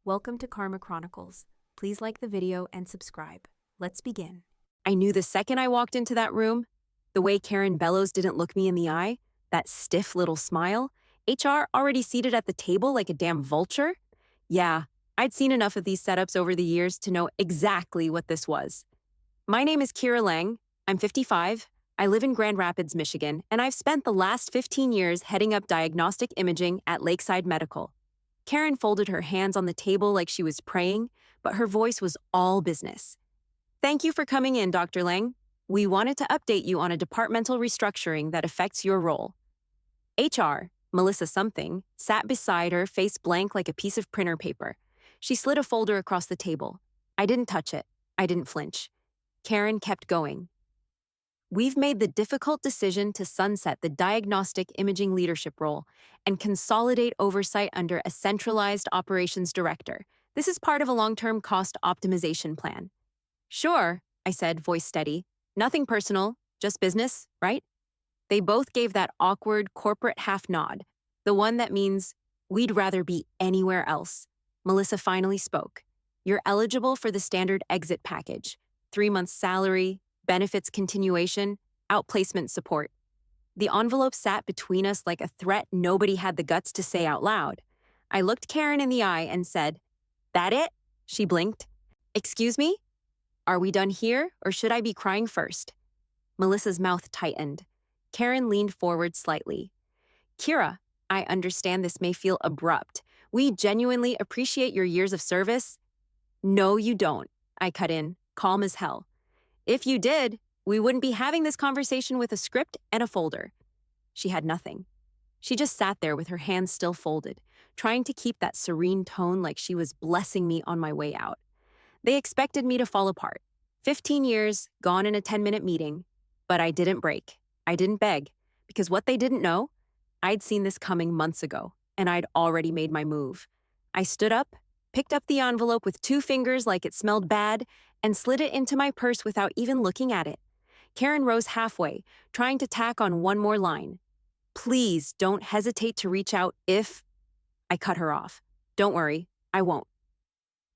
Welcome to Karma Chronicles. Please like the video and subscribe. Let's begin. I knew the second I walked into that room, the way Karen Bellows didn't look me in the eye, that stiff little smile, HR already seated at the table like a damn vulture. Yeah, I'd seen enough of these setups over the years to know exactly what this was. My name is Kira Lang. I'm 55. I live in Grand Rapids, Michigan, and I've spent the last 15 years heading up diagnostic imaging at Lakeside Medical. Karen folded her hands on the table like she was praying, but her voice was all business. Thank you for coming in, Dr. Lang. We wanted to update you on a departmental restructuring that affects your role. HR, Melissa something, sat beside her, face blank like a piece of printer paper. She slid a folder across the table. I didn't touch it. I didn't flinch. Karen kept going. We've made the difficult decision to sunset the diagnostic imaging leadership role and consolidate oversight under a centralized operations director. This is part of a long-term cost optimization plan. Sure, I said, voice steady. Nothing personal, just business, right? They both gave that awkward corporate half nod, the one that means we'd rather be anywhere else. Melissa finally spoke. You're eligible for the standard exit package, 3 months salary, benefits continuation, outplacement support. The envelope sat between us like a threat nobody had the guts to say out loud. I looked Karen in the eye and said, "That it?" She blinked. "Excuse me? Are we done here, or should I be crying first?" Melissa's mouth tightened. Karen leaned forward slightly. "Kira, I understand this may feel abrupt. We genuinely appreciate your years of service." "No, you don't," I cut in, calm as hell. "If you did, we wouldn't be having this conversation with a script and a folder." She had nothing. She just sat there with her hands still folded, trying to keep that serene tone like she was blessing me on my way out. They expected me to fall apart. 15 years, gone in a 10-minute meeting. But I didn't break. I didn't beg. Because what they didn't know, I'd seen this coming months ago, and I'd already made my move. I stood up, picked up the envelope with 2 fingers like it smelled bad, and slid it into my purse without even looking at it. Karen rose halfway, trying to tack on one more line. "Please don't hesitate to reach out if—" I cut her off. "Don't worry, I won't."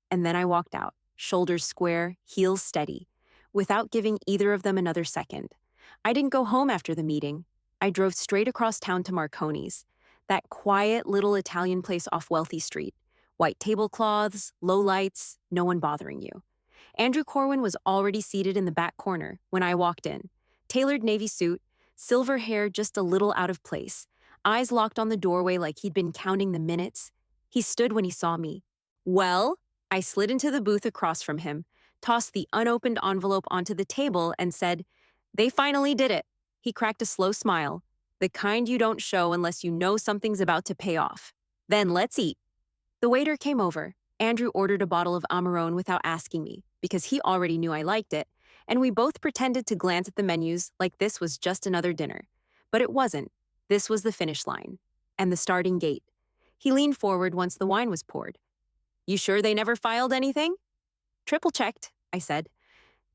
And then I walked out, shoulders square, heels steady, without giving either of them another second. I didn't go home after the meeting. I drove straight across town to Marconi's, that quiet little Italian place off Wealthy Street. White tablecloths, low lights, no one bothering you. Andrew Corwin was already seated in the back corner when I walked in. Tailored navy suit, silver hair just a little out of place, eyes locked on the doorway like he'd been counting the minutes. He stood when he saw me. "Well?" I slid into the booth across from him, tossed the unopened envelope onto the table, and said, "They finally did it." He cracked a slow smile, the kind you don't show unless you know something's about to pay off. "Then let's eat." The waiter came over. Andrew ordered a bottle of Amarone without asking me, because he already knew I liked it, and we both pretended to glance at the menus like this was just another dinner. But it wasn't. This was the finish line, and the starting gate. He leaned forward once the wine was poured. "You sure they never filed anything?" "Triple-checked," I said.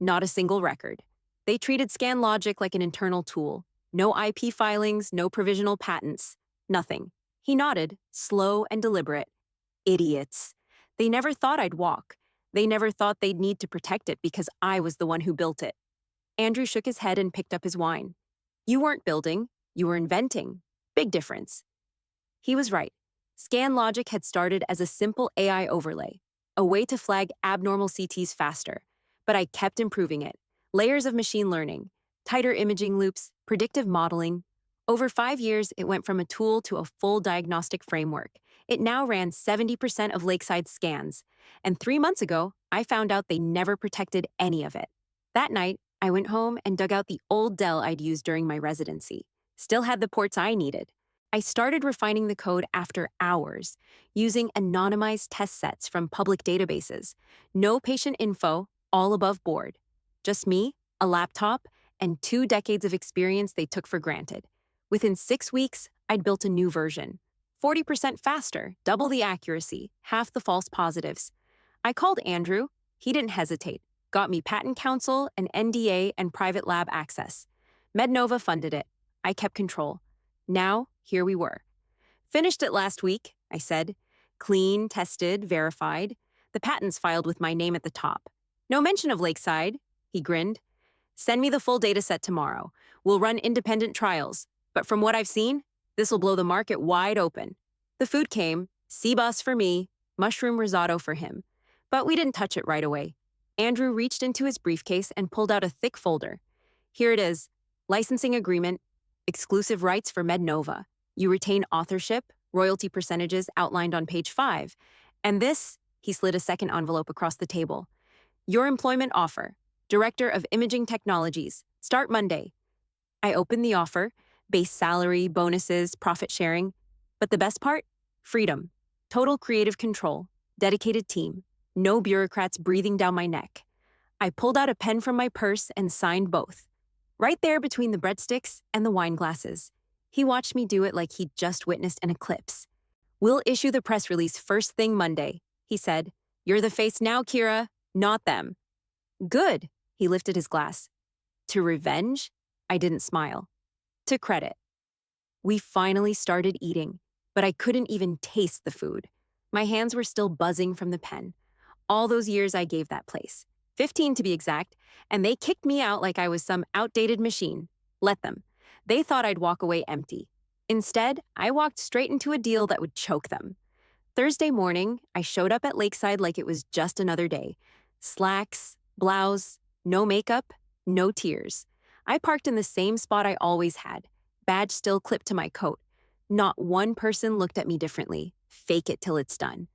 "Not a single record. They treated ScanLogic like an internal tool. No IP filings, no provisional patents. Nothing." He nodded, slow and deliberate. "Idiots. They never thought I'd walk. They never thought they'd need to protect it because I was the one who built it." Andrew shook his head and picked up his wine. "You weren't building. You were inventing. Big difference." He was right. ScanLogic had started as a simple AI overlay, a way to flag abnormal CTs faster. But I kept improving it. Layers of machine learning, tighter imaging loops, predictive modeling. Over 5 years, it went from a tool to a full diagnostic framework. It now ran 70% of Lakeside scans. And 3 months ago, I found out they never protected any of it. That night, I went home and dug out the old Dell I'd used during my residency. Still had the ports I needed. I started refining the code after hours, using anonymized test sets from public databases. No patient info, all above board. Just me, a laptop, and 2 decades of experience they took for granted. Within 6 weeks, I'd built a new version. 40% faster, double the accuracy, half the false positives. I called Andrew. He didn't hesitate. Got me patent counsel, an NDA, and private lab access. MedNova funded it. I kept control. Now, here we were. "Finished it last week," I said. Clean, tested, verified. The patents filed with my name at the top. No mention of Lakeside, he grinned. Send me the full data set tomorrow. We'll run independent trials. But from what I've seen, this will blow the market wide open. The food came, sea bass for me, mushroom risotto for him. But we didn't touch it right away. Andrew reached into his briefcase and pulled out a thick folder. Here it is. Licensing agreement, exclusive rights for MedNova. You retain authorship, royalty percentages outlined on page 5. And this, he slid a second envelope across the table. Your employment offer. Director of Imaging Technologies. Start Monday. I opened the offer. Base salary, bonuses, profit sharing. But the best part? Freedom. Total creative control. Dedicated team. No bureaucrats breathing down my neck. I pulled out a pen from my purse and signed both. Right there between the breadsticks and the wine glasses. He watched me do it like he'd just witnessed an eclipse. We'll issue the press release first thing Monday, he said. You're the face now, Kira, not them. Good, he lifted his glass. To revenge? I didn't smile. To credit. We finally started eating, but I couldn't even taste the food. My hands were still buzzing from the pen. All those years I gave that place. 15 to be exact, and they kicked me out like I was some outdated machine. Let them. They thought I'd walk away empty. Instead, I walked straight into a deal that would choke them. Thursday morning, I showed up at Lakeside like it was just another day. Slacks, blouse, no makeup, no tears. I parked in the same spot I always had, badge still clipped to my coat. Not one person looked at me differently. Fake it till it's done.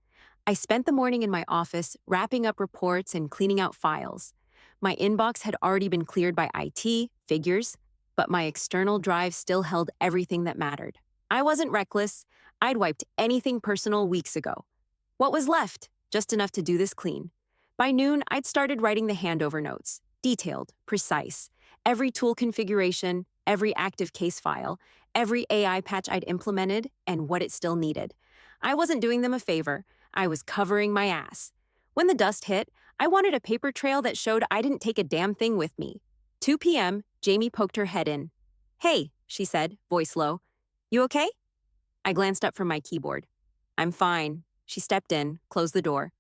I spent the morning in my office wrapping up reports and cleaning out files. My inbox had already been cleared by IT, figures, but my external drive still held everything that mattered. I wasn't reckless. I'd wiped anything personal weeks ago. What was left? Just enough to do this clean. By noon, I'd started writing the handover notes. Detailed, precise. Every tool configuration, every active case file, every AI patch I'd implemented, and what it still needed. I wasn't doing them a favor. I was covering my ass. When the dust hit, I wanted a paper trail that showed I didn't take a damn thing with me. 2 p.m., Jamie poked her head in. Hey, she said, voice low. You okay? I glanced up from my keyboard. I'm fine. She stepped in, closed the door.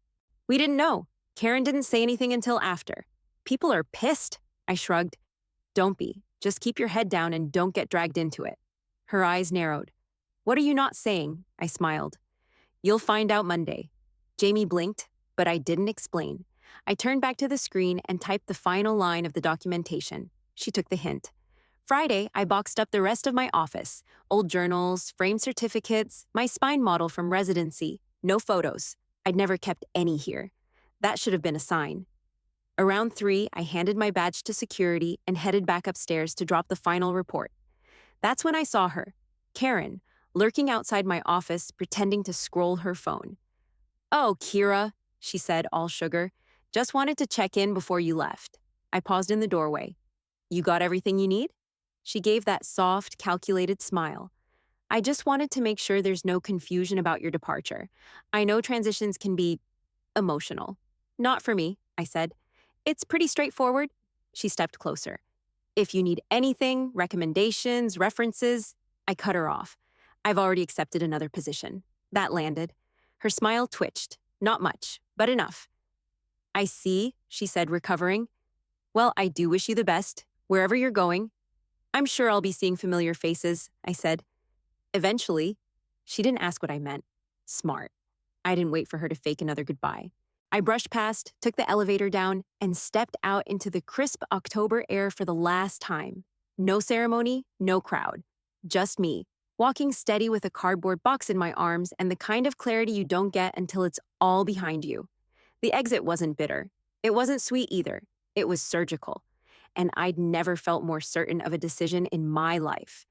We didn't know. Karen didn't say anything until after. People are pissed, I shrugged. Don't be. Just keep your head down and don't get dragged into it. Her eyes narrowed. What are you not saying? I smiled. You'll find out Monday. Jamie blinked, but I didn't explain. I turned back to the screen and typed the final line of the documentation. She took the hint. Friday, I boxed up the rest of my office. Old journals, framed certificates, my spine model from residency. No photos. I'd never kept any here. That should have been a sign. Around 3, I handed my badge to security and headed back upstairs to drop the final report. That's when I saw her, Karen, lurking outside my office, pretending to scroll her phone. Oh, Kira, she said, all sugar. Just wanted to check in before you left. I paused in the doorway. You got everything you need? She gave that soft, calculated smile. I just wanted to make sure there's no confusion about your departure. I know transitions can be emotional. Not for me, I said. It's pretty straightforward. She stepped closer. If you need anything, recommendations, references, I cut her off. I've already accepted another position. That landed. Her smile twitched. Not much, but enough. I see, she said, recovering. Well, I do wish you the best, wherever you're going. I'm sure I'll be seeing familiar faces, I said. Eventually. She didn't ask what I meant. Smart. I didn't wait for her to fake another goodbye. I brushed past, took the elevator down, and stepped out into the crisp October air for the last time. No ceremony, no crowd. Just me, walking steady with a cardboard box in my arms and the kind of clarity you don't get until it's all behind you. The exit wasn't bitter. It wasn't sweet either. It was surgical. And I'd never felt more certain of a decision in my life.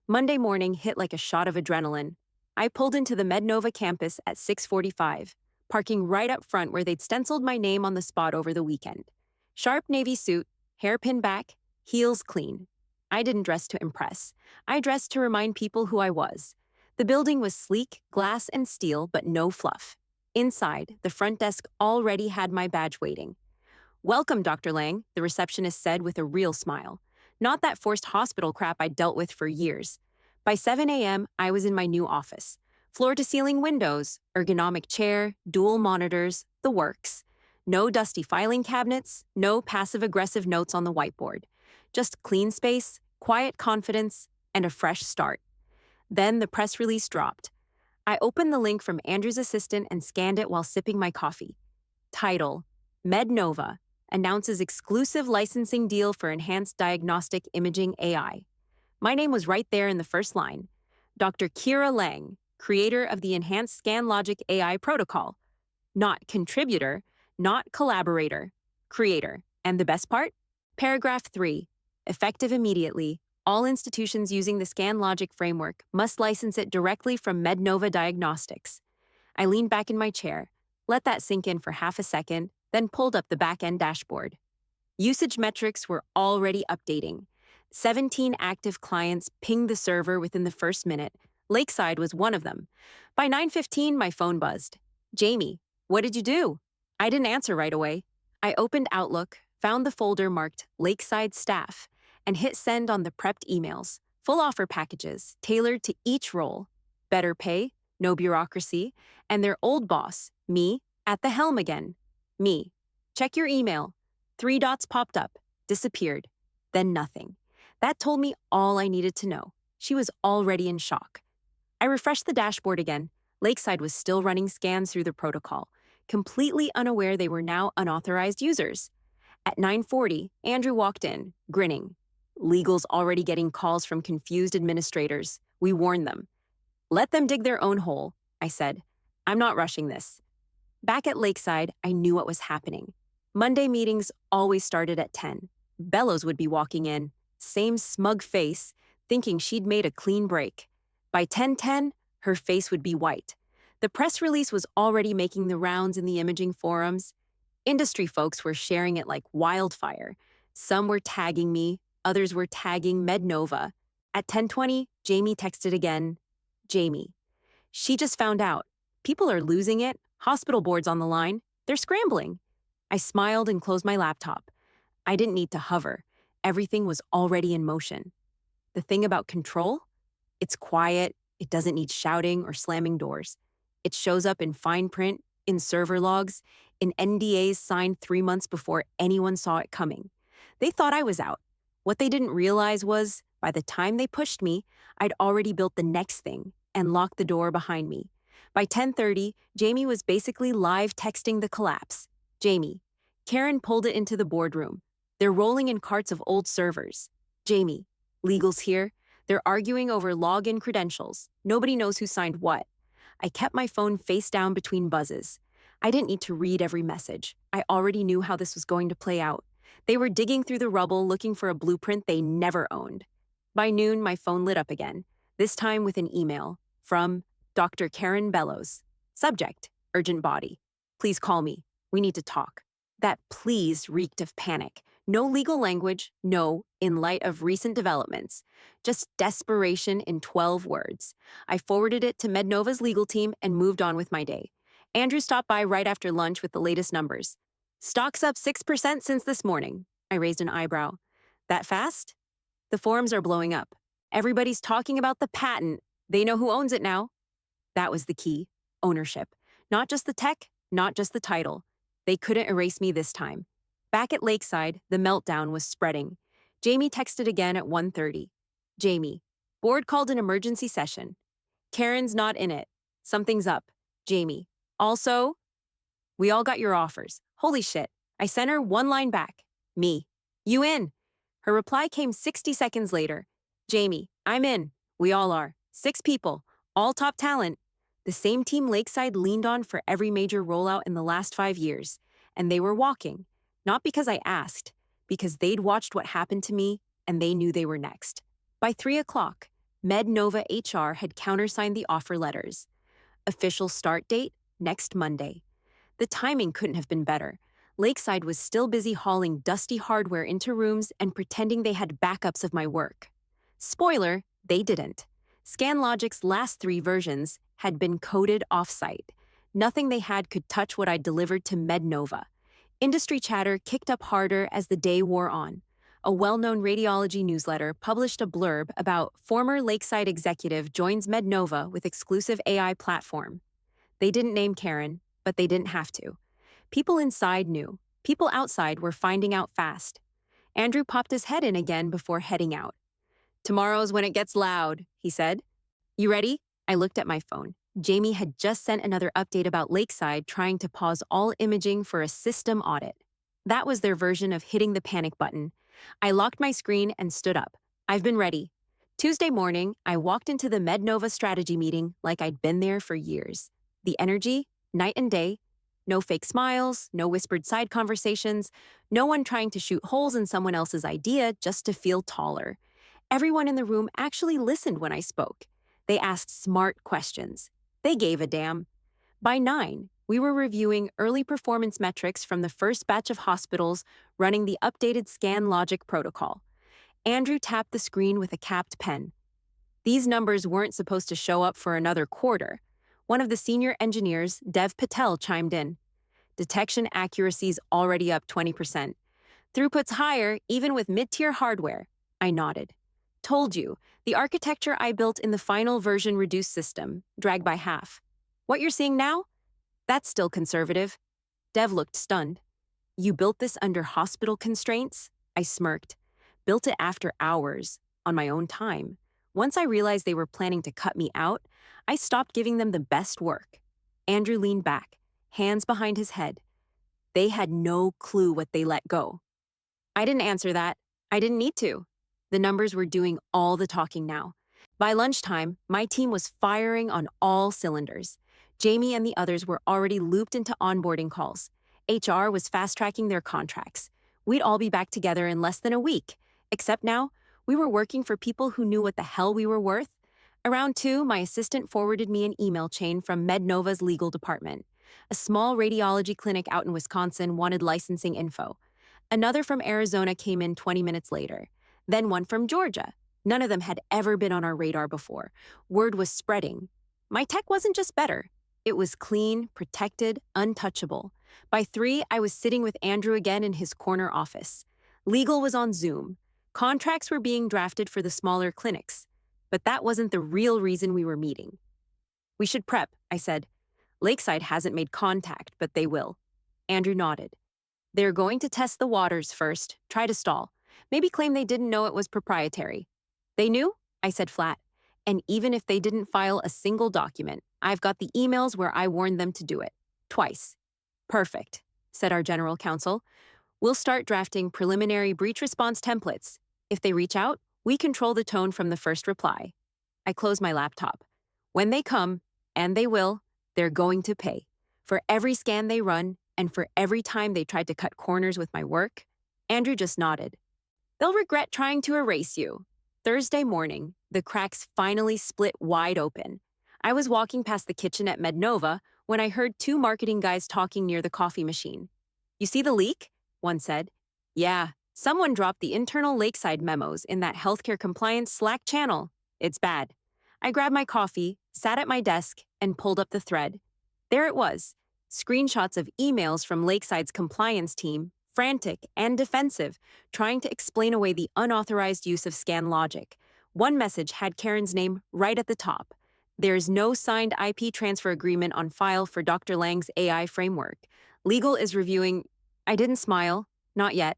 Monday morning hit like a shot of adrenaline. I pulled into the MedNova campus at 6:45, parking right up front where they'd stenciled my name on the spot over the weekend. Sharp navy suit, hairpin back, heels clean. I didn't dress to impress. I dressed to remind people who I was. The building was sleek, glass and steel, but no fluff. Inside, the front desk already had my badge waiting. Welcome, Dr. Lang, the receptionist said with a real smile. Not that forced hospital crap I'd dealt with for years. By 7 a.m., I was in my new office. Floor-to-ceiling windows, ergonomic chair, dual monitors, the works. No dusty filing cabinets, no passive-aggressive notes on the whiteboard. Just clean space, quiet confidence, and a fresh start. Then the press release dropped. I opened the link from Andrew's assistant and scanned it while sipping my coffee. Title: MedNova announces exclusive licensing deal for enhanced diagnostic imaging AI. My name was right there in the first line. Dr. Kira Lang, creator of the Enhanced Scan Logic AI protocol. Not contributor, not collaborator, creator. And the best part? Paragraph 3. Effective immediately, all institutions using the Scan Logic framework must license it directly from MedNova Diagnostics. I leaned back in my chair, let that sink in for half a second, then pulled up the back-end dashboard. Usage metrics were already updating. 17 active clients pinged the server within the first minute. Lakeside was one of them. By 9:15, my phone buzzed. "Jamie, what did you do?" I didn't answer right away. I opened Outlook, found the folder marked Lakeside Staff, and hit send on the prepped emails. Full offer packages, tailored to each role. Better pay, no bureaucracy, and their old boss, me, at the helm again. Me. Check your email. 3 dots popped up, disappeared, then nothing. That told me all I needed to know. She was already in shock. I refreshed the dashboard again. Lakeside was still running scans through the protocol, completely unaware they were now unauthorized users. At 9:40, Andrew walked in, grinning. Legal's already getting calls from confused administrators. We warned them. Let them dig their own hole, I said. I'm not rushing this. Back at Lakeside, I knew what was happening. Monday meetings always started at 10. Bellows would be walking in, same smug face, thinking she'd made a clean break. By 10:10, her face would be white. The press release was already making the rounds in the imaging forums. Industry folks were sharing it like wildfire. Some were tagging me, others were tagging MedNova. At 10:20, Jamie texted again. Jamie. She just found out. People are losing it. Hospital boards on the line. They're scrambling. I smiled and closed my laptop. I didn't need to hover. Everything was already in motion. The thing about control? It's quiet. It doesn't need shouting or slamming doors. It shows up in fine print, in server logs, in NDAs signed 3 months before anyone saw it coming. They thought I was out. What they didn't realize was, by the time they pushed me, I'd already built the next thing and locked the door behind me. By 10:30, Jamie was basically live texting the collapse. Jamie. Karen pulled it into the boardroom. They're rolling in carts of old servers. Jamie. Legal's here. They're arguing over login credentials. Nobody knows who signed what. I kept my phone face down between buzzes. I didn't need to read every message. I already knew how this was going to play out. They were digging through the rubble looking for a blueprint they never owned. By noon, my phone lit up again, this time with an email from Dr. Karen Bellows. Subject, urgent body. Please call me. We need to talk. That please reeked of panic. No legal language, no, in light of recent developments. Just desperation in 12 words. I forwarded it to MedNova's legal team and moved on with my day. Andrew stopped by right after lunch with the latest numbers. Stock's up 6% since this morning. I raised an eyebrow. That fast? The forums are blowing up. Everybody's talking about the patent. They know who owns it now. That was the key. Ownership. Not just the tech, not just the title. They couldn't erase me this time. Back at Lakeside, the meltdown was spreading. Jamie texted again at 1:30. Jamie. Board called an emergency session. Karen's not in it. Something's up. Jamie. Also, we all got your offers. Holy shit. I sent her one line back. Me. You in? Her reply came 60 seconds later. Jamie. I'm in. We all are. 6 people. All top talent. The same team Lakeside leaned on for every major rollout in the last 5 years. And they were walking. Not because I asked, because they'd watched what happened to me and they knew they were next. By 3 o'clock, MedNova HR had countersigned the offer letters. Official start date, next Monday. The timing couldn't have been better. Lakeside was still busy hauling dusty hardware into rooms and pretending they had backups of my work. Spoiler, they didn't. ScanLogic's last 3 versions had been coded off-site. Nothing they had could touch what I delivered to MedNova. Industry chatter kicked up harder as the day wore on. a well-known radiology newsletter published a blurb about former Lakeside executive joins MedNova with exclusive AI platform. They didn't name Karen, but they didn't have to. People inside knew. People outside were finding out fast. Andrew popped his head in again before heading out. "Tomorrow's when it gets loud," he said. "You ready?" I looked at my phone. Jamie had just sent another update about Lakeside trying to pause all imaging for a system audit. That was their version of hitting the panic button. I locked my screen and stood up. I've been ready. Tuesday morning, I walked into the MedNova strategy meeting like I'd been there for years. The energy, night and day. No fake smiles, no whispered side conversations, no one trying to shoot holes in someone else's idea just to feel taller. Everyone in the room actually listened when I spoke. They asked smart questions. They gave a damn. By 9, we were reviewing early performance metrics from the first batch of hospitals running the updated scan logic protocol. Andrew tapped the screen with a capped pen. These numbers weren't supposed to show up for another quarter. One of the senior engineers, Dev Patel, chimed in. "Detection accuracy's already up 20%. Throughput's higher even with mid-tier hardware." I nodded. "Told you, the architecture I built in the final version reduced system, dragged by half. What you're seeing now? That's still conservative." Dev looked stunned. "You built this under hospital constraints?" I smirked. "Built it after hours, on my own time. Once I realized they were planning to cut me out, I stopped giving them the best work." Andrew leaned back, hands behind his head. They had no clue what they let go. I didn't answer that. I didn't need to. The numbers were doing all the talking now. By lunchtime, my team was firing on all cylinders. Jamie and the others were already looped into onboarding calls. HR was fast-tracking their contracts. We'd all be back together in less than a week. Except now, we were working for people who knew what the hell we were worth. Around 2, my assistant forwarded me an email chain from MedNova's legal department. A small radiology clinic out in Wisconsin wanted licensing info. Another from Arizona came in 20 minutes later. Then one from Georgia. None of them had ever been on our radar before. Word was spreading. My tech wasn't just better. It was clean, protected, untouchable. By 3, I was sitting with Andrew again in his corner office. Legal was on Zoom. Contracts were being drafted for the smaller clinics. But that wasn't the real reason we were meeting. "We should prep," I said. "Lakeside hasn't made contact, but they will." Andrew nodded. "They're going to test the waters first, try to stall. Maybe claim they didn't know it was proprietary." "They knew?" I said flat. "And even if they didn't file a single document, I've got the emails where I warned them to do it. Twice." "Perfect," said our general counsel. "We'll start drafting preliminary breach response templates. If they reach out, we control the tone from the first reply." I closed my laptop. When they come, and they will, they're going to pay. For every scan they run, and for every time they tried to cut corners with my work. Andrew just nodded. "They'll regret trying to erase you." Thursday morning, the cracks finally split wide open. I was walking past the kitchen at MedNova when I heard 2 marketing guys talking near the coffee machine. "You see the leak?" one said. "Yeah, someone dropped the internal Lakeside memos in that healthcare compliance Slack channel. It's bad." I grabbed my coffee, sat at my desk, and pulled up the thread. There it was, screenshots of emails from Lakeside's compliance team, frantic and defensive, trying to explain away the unauthorized use of scan logic. One message had Karen's name right at the top. "There's no signed IP transfer agreement on file for Dr. Lang's AI framework. Legal is reviewing." I didn't smile, not yet,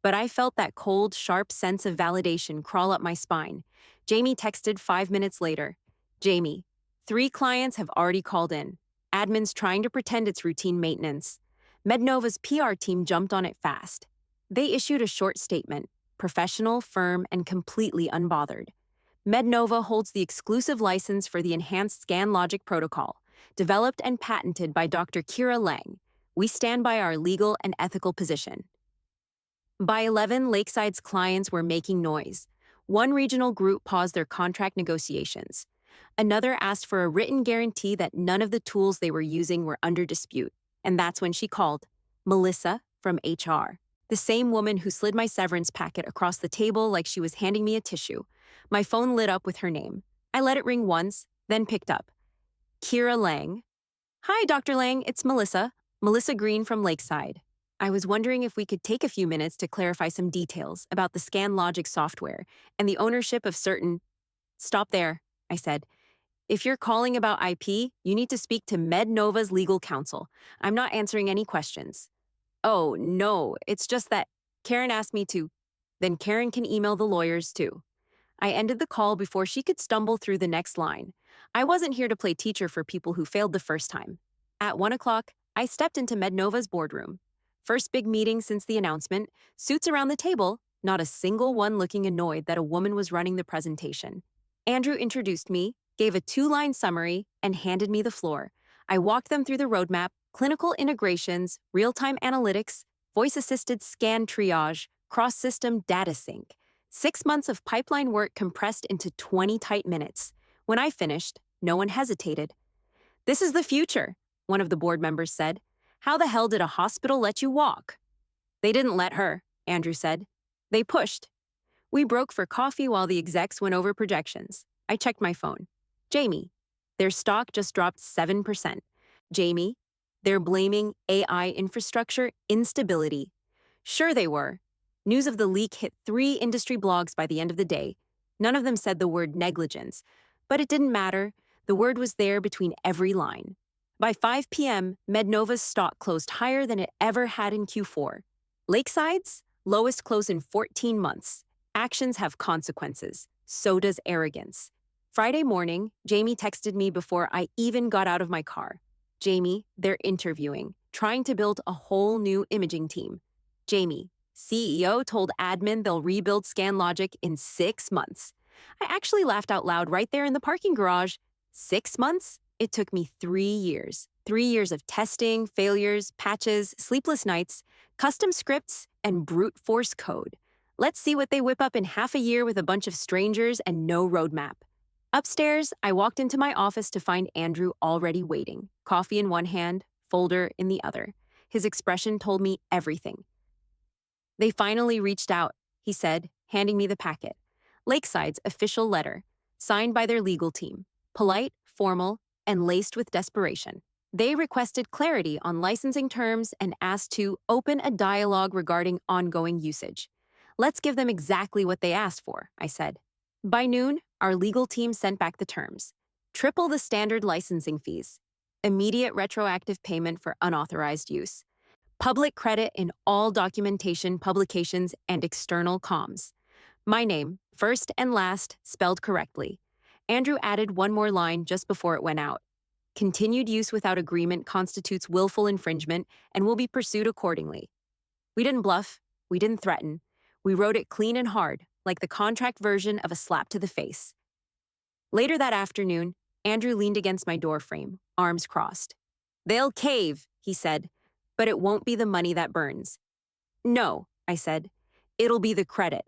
but I felt that cold, sharp sense of validation crawl up my spine. Jamie texted 5 minutes later. "Jamie, 3 clients have already called in. Admin's trying to pretend it's routine maintenance." MedNova's PR team jumped on it fast. They issued a short statement, professional, firm, and completely unbothered. MedNova holds the exclusive license for the enhanced scan logic protocol, developed and patented by Dr. Kira Lang. We stand by our legal and ethical position. By 11, Lakeside's clients were making noise. One regional group paused their contract negotiations. Another asked for a written guarantee that none of the tools they were using were under dispute. And that's when she called, Melissa from HR, the same woman who slid my severance packet across the table like she was handing me a tissue. My phone lit up with her name. I let it ring once, then picked up. "Kira Lang." "Hi, Dr. Lang, it's Melissa. Melissa Green from Lakeside." I was wondering if we could take a few minutes to clarify some details about the ScanLogic software and the ownership of certain. Stop there, I said. If you're calling about IP, you need to speak to MedNova's legal counsel. I'm not answering any questions. Oh, no, it's just that Karen asked me to. Then Karen can email the lawyers too. I ended the call before she could stumble through the next line. I wasn't here to play teacher for people who failed the first time. At 1 o'clock, I stepped into MedNova's boardroom. First big meeting since the announcement, suits around the table, not a single one looking annoyed that a woman was running the presentation. Andrew introduced me, gave a 2-line summary, and handed me the floor. I walked them through the roadmap, clinical integrations, real-time analytics, voice-assisted scan triage, cross-system data sync. 6 months of pipeline work compressed into 20 tight minutes. When I finished, no one hesitated. "This is the future," one of the board members said. "How the hell did a hospital let you walk?" "They didn't let her," Andrew said. "They pushed." We broke for coffee while the execs went over projections. I checked my phone. Jamie, their stock just dropped 7%. Jamie, they're blaming AI infrastructure instability. Sure they were. News of the leak hit 3 industry blogs by the end of the day. None of them said the word negligence, but it didn't matter. The word was there between every line. By 5 p.m., MedNova's stock closed higher than it ever had in Q4. Lakeside's lowest close in 14 months. Actions have consequences. So does arrogance. Friday morning, Jamie texted me before I even got out of my car. "Jamie, they're interviewing, trying to build a whole new imaging team." Jamie, CEO told admin they'll rebuild ScanLogic in 6 months. I actually laughed out loud right there in the parking garage. 6 months? It took me 3 years. 3 years of testing, failures, patches, sleepless nights, custom scripts, and brute force code. Let's see what they whip up in half a year with a bunch of strangers and no roadmap. Upstairs, I walked into my office to find Andrew already waiting, coffee in one hand, folder in the other. His expression told me everything. "They finally reached out," he said, handing me the packet. Lakeside's official letter, signed by their legal team, polite, formal, and laced with desperation. They requested clarity on licensing terms and asked to open a dialogue regarding ongoing usage. "Let's give them exactly what they asked for," I said. By noon, our legal team sent back the terms. Triple the standard licensing fees. Immediate retroactive payment for unauthorized use. Public credit in all documentation, publications, and external comms. My name, first and last, spelled correctly. Andrew added one more line just before it went out. "Continued use without agreement constitutes willful infringement and will be pursued accordingly." We didn't bluff. We didn't threaten. We wrote it clean and hard, like the contract version of a slap to the face. Later that afternoon, Andrew leaned against my doorframe, arms crossed. "They'll cave," he said, "but it won't be the money that burns." "No," I said. "It'll be the credit."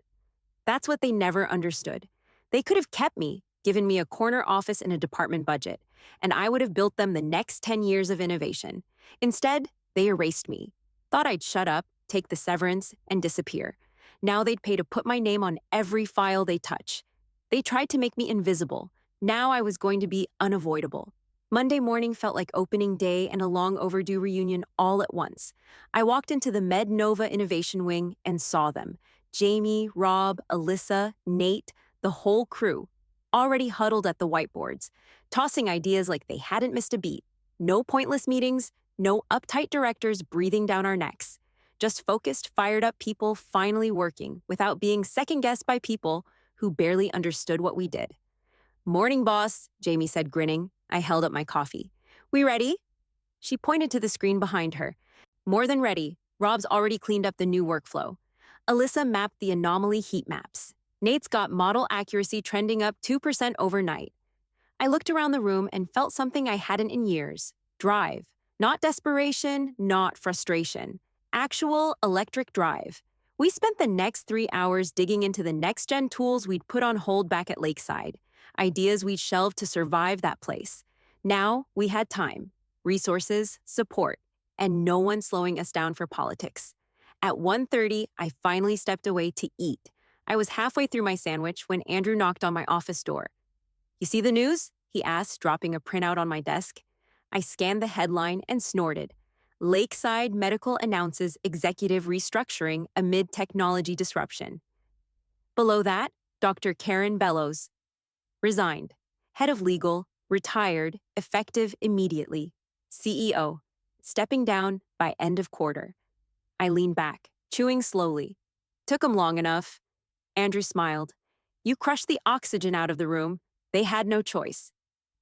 That's what they never understood. They could have kept me, given me a corner office and a department budget, and I would have built them the next 10 years of innovation. Instead, they erased me. Thought I'd shut up, take the severance, and disappear. Now they'd pay to put my name on every file they touch. They tried to make me invisible. Now I was going to be unavoidable. Monday morning felt like opening day and a long overdue reunion all at once. I walked into the MedNova Innovation Wing and saw them. Jamie, Rob, Alyssa, Nate, the whole crew, already huddled at the whiteboards, tossing ideas like they hadn't missed a beat. No pointless meetings, no uptight directors breathing down our necks. Just focused, fired-up people finally working without being second-guessed by people who barely understood what we did. "Morning, boss," Jamie said, grinning. I held up my coffee. "We ready?" She pointed to the screen behind her. "More than ready. Rob's already cleaned up the new workflow." Alyssa mapped the anomaly heat maps. Nate's got model accuracy trending up 2% overnight. I looked around the room and felt something I hadn't in years. Drive. Not desperation, not frustration. Actual electric drive. We spent the next 3 hours digging into the next-gen tools we'd put on hold back at Lakeside. Ideas we'd shelved to survive that place. Now we had time, resources, support, and no one slowing us down for politics. At 1:30, I finally stepped away to eat. I was halfway through my sandwich when Andrew knocked on my office door. "You see the news?" he asked, dropping a printout on my desk. I scanned the headline and snorted. Lakeside Medical announces executive restructuring amid technology disruption. Below that, Dr. Karen Bellows, resigned. Head of legal, retired, effective immediately. CEO, stepping down by end of quarter. I leaned back, chewing slowly. Took 'em long enough. Andrew smiled. You crushed the oxygen out of the room. They had no choice.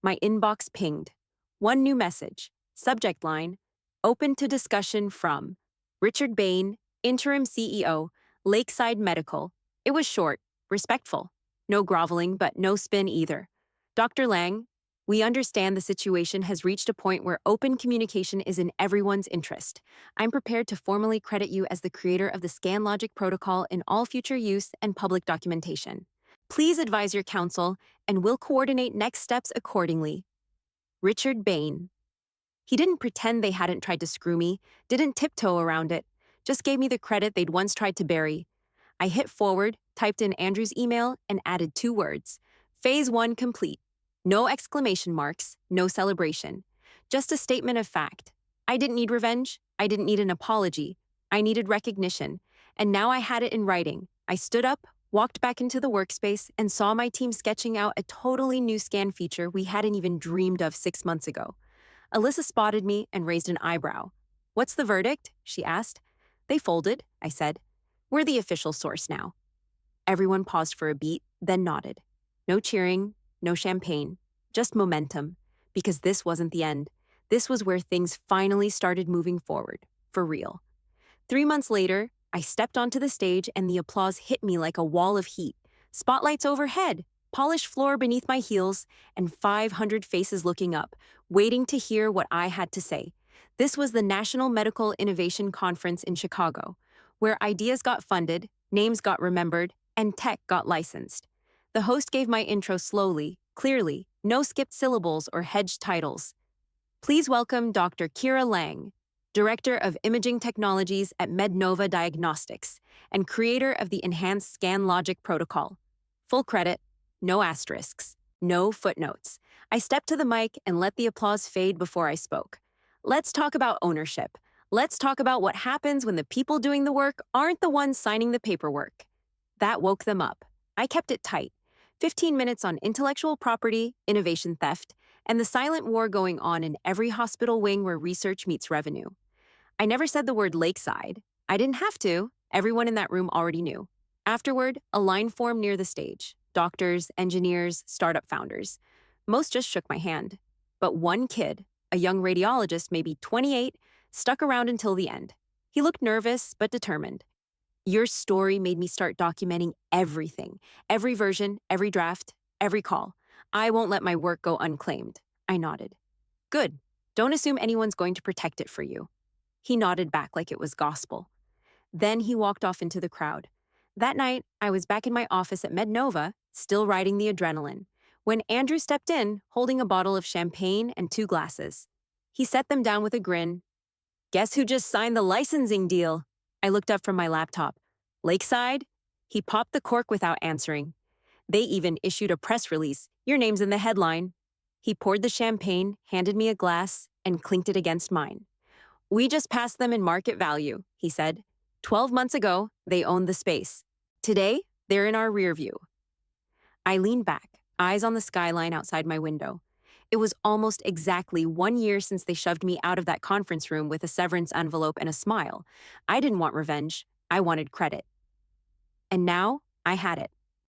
My inbox pinged. One new message. Subject line, open to discussion from Richard Bain, interim CEO, Lakeside Medical. It was short, respectful. No groveling, but no spin either. Dr. Lang, we understand the situation has reached a point where open communication is in everyone's interest. I'm prepared to formally credit you as the creator of the ScanLogic protocol in all future use and public documentation. Please advise your counsel, and we'll coordinate next steps accordingly. Richard Bain. He didn't pretend they hadn't tried to screw me, didn't tiptoe around it, just gave me the credit they'd once tried to bury. I hit forward, typed in Andrew's email, and added 2 words. Phase 1 complete. No exclamation marks, no celebration. Just a statement of fact. I didn't need revenge. I didn't need an apology. I needed recognition. And now I had it in writing. I stood up, walked back into the workspace, and saw my team sketching out a totally new scan feature we hadn't even dreamed of 6 months ago. Alyssa spotted me and raised an eyebrow. What's the verdict? She asked. They folded, I said. We're the official source now. Everyone paused for a beat, then nodded. No cheering, no champagne, just momentum, because this wasn't the end. This was where things finally started moving forward, for real. 3 months later, I stepped onto the stage and the applause hit me like a wall of heat. Spotlights overhead, polished floor beneath my heels, and 500 faces looking up, waiting to hear what I had to say. This was the National Medical Innovation Conference in Chicago, where ideas got funded, names got remembered, and tech got licensed. The host gave my intro slowly, clearly, no skipped syllables or hedged titles. Please welcome Dr. Kira Lang, Director of Imaging Technologies at MedNova Diagnostics and creator of the Enhanced ScanLogic protocol. Full credit, no asterisks, no footnotes. I stepped to the mic and let the applause fade before I spoke. Let's talk about ownership. Let's talk about what happens when the people doing the work aren't the ones signing the paperwork. That woke them up. I kept it tight. 15 minutes on intellectual property, innovation theft, and the silent war going on in every hospital wing where research meets revenue. I never said the word Lakeside. I didn't have to. Everyone in that room already knew. Afterward, a line formed near the stage. Doctors, engineers, startup founders. Most just shook my hand. But one kid, a young radiologist, maybe 28, stuck around until the end. He looked nervous but determined. Your story made me start documenting everything. Every version, every draft, every call. I won't let my work go unclaimed. I nodded. Good. Don't assume anyone's going to protect it for you. He nodded back like it was gospel. Then he walked off into the crowd. That night, I was back in my office at MedNova, still riding the adrenaline, when Andrew stepped in, holding a bottle of champagne and 2 glasses. He set them down with a grin. Guess who just signed the licensing deal? I looked up from my laptop. Lakeside? He popped the cork without answering. They even issued a press release. Your name's in the headline. He poured the champagne, handed me a glass, and clinked it against mine. We just passed them in market value, he said. 12 months ago, they owned the space. Today, they're in our rear view. I leaned back, eyes on the skyline outside my window. It was almost exactly 1 year since they shoved me out of that conference room with a severance envelope and a smile. I didn't want revenge. I wanted credit. And now, I had it.